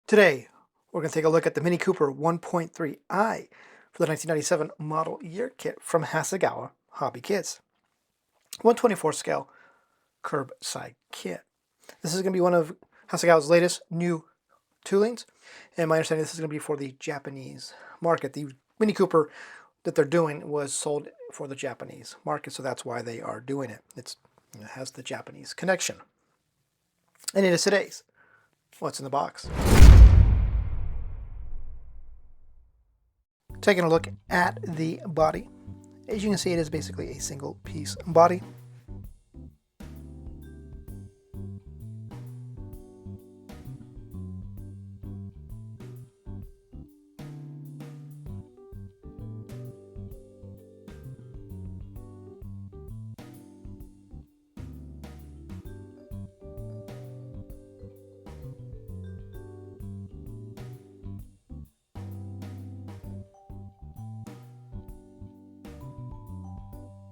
Today, we're going to take a look at the Mini Cooper 1.3i for the 1997 model year kit from Hasegawa Hobby Kids. 124 scale curbside kit. This is going to be one of Hasegawa's latest new toolings, and my understanding this is going to be for the Japanese market. The Mini Cooper that they're doing was sold for the Japanese market, so that's why they are doing it. It has the Japanese connection. And it is today's What's in the Box. Taking a look at the body. As you can see, it is basically a single piece body.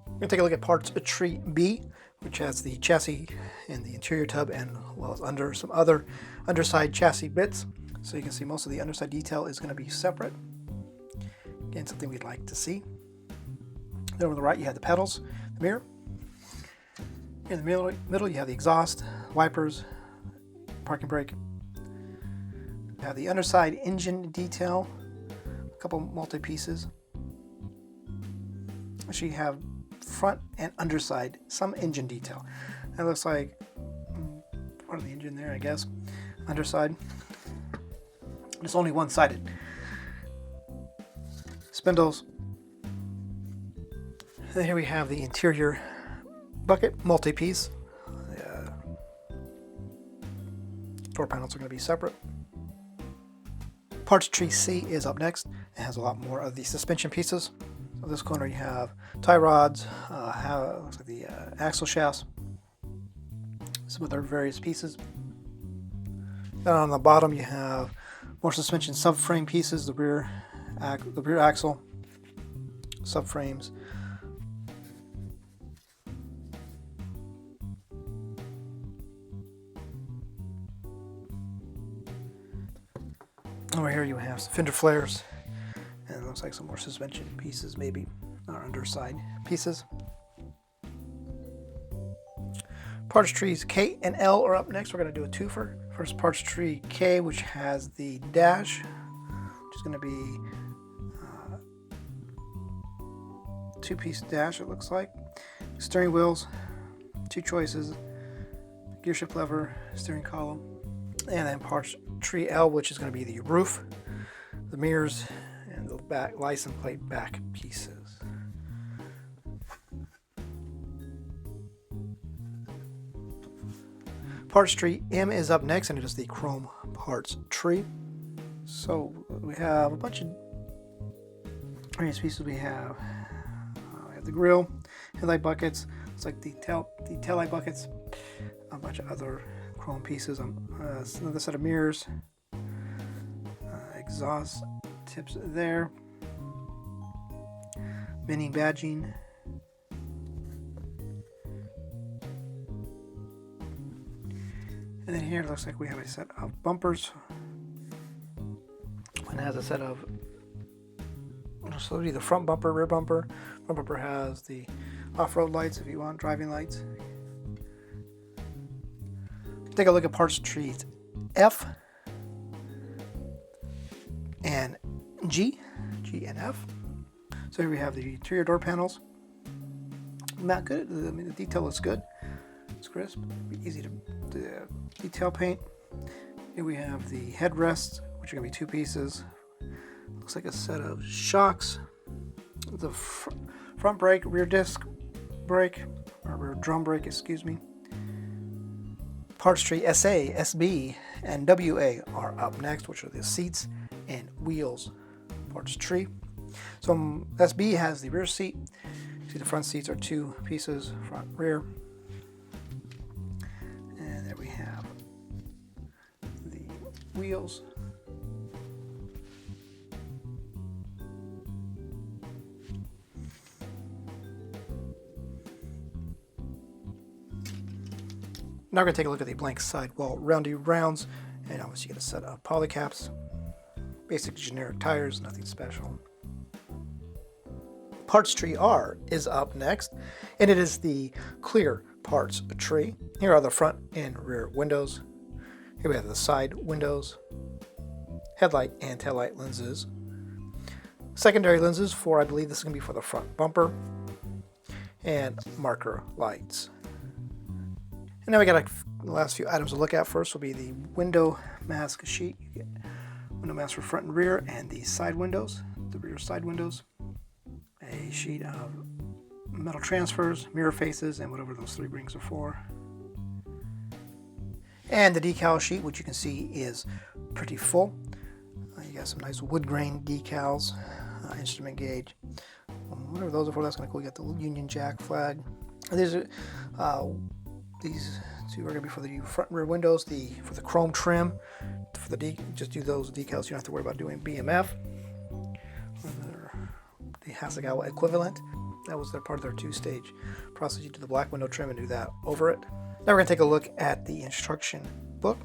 We're going to take a look at parts of tree B, which has the chassis and the interior tub, and well as under some other underside chassis bits. So you can see most of the underside detail is going to be separate. Again, something we'd like to see. Then over the right you have the pedals, the mirror. In the middle you have the exhaust, wipers, parking brake. You have the underside engine detail, a couple multi-pieces. Actually you have front and underside, some engine detail. That looks like part of the engine there, I guess. Underside. It's only one-sided. Spindles. And here we have the interior bucket, multi-piece. Door panels are going to be separate. Parts tree C is up next. It has a lot more of the suspension pieces. So this corner you have tie rods, looks like the axle shafts, some other various pieces. Then on the bottom you have more suspension subframe pieces, the rear axle, subframes. Over here you have some fender flares, and it looks like some more suspension pieces, maybe, or underside pieces. Parts trees K and L are up next. We're going to do a twofer. First, parts tree K, which has the dash, which is going to be two-piece dash, it looks like. Steering wheels, two choices, gear shift lever, steering column. And then parts tree L, which is going to be the roof, the mirrors, and the back license plate back pieces. Parts tree M is up next, and it is the chrome parts tree. So we have a bunch of various pieces. We have the grill, headlight buckets. It's like the tail light buckets. A bunch of other chrome pieces. Another set of mirrors. Exhaust tips there. Mini badging. And then here it looks like we have a set of bumpers. One has a set of, so either front bumper, rear bumper. Front bumper has the off-road lights if you want, driving lights. Take a look at parts trees F and G and F. So here we have the interior door panels. Not good. I mean, the detail looks good. It's crisp. Easy to detail paint. Here we have the headrests, which are going to be two pieces. Looks like a set of shocks. The front brake, rear disc brake, or rear drum brake, excuse me. Parts tree SA, SB, and WA are up next, which are the seats and wheels parts tree. So SB has the rear seat. See, the front seats are two pieces, front, rear. And there we have the wheels. Now we're going to take a look at the blank sidewall roundy rounds, And obviously you get a set of polycaps, basic generic tires, nothing special. Parts tree R is up next, and it is the clear parts tree. Here are the front and rear windows. Here we have the side windows, headlight and taillight lenses, secondary lenses for, I believe this is going to be for the front bumper, and marker lights. And now we got the last few items to look at. First will be the window mask sheet. You get window mask for front and rear, and the side windows, the rear side windows. A sheet of metal transfers, mirror faces, and whatever those 3 rings are for. And the decal sheet, which you can see is pretty full. You got some nice wood grain decals, instrument gauge, whatever those are for. That's kind of cool. You got the Union Jack flag. And these two are going to be for the front and rear windows. For the chrome trim, for just do those decals. You don't have to worry about doing BMF. The Hasegawa equivalent. That was part of their 2-stage process. You do the black window trim and do that over it. Now we're going to take a look at the instruction book.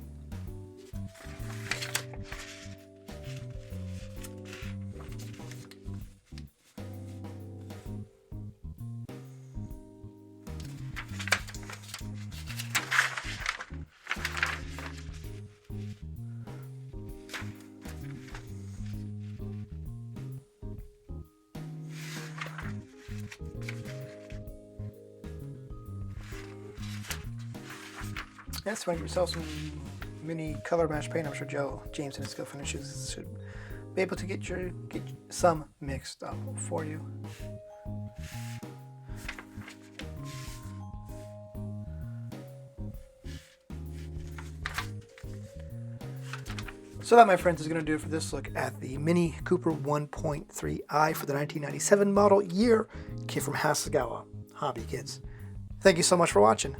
Yes, find yourself some mini color match paint. I'm sure James and his Scalefinishes should be able to get some mixed up for you. So that, my friends, is going to do it for this look at the Mini Cooper 1.3i for the 1997 model year kit from Hasegawa Hobby Kids. Thank you so much for watching.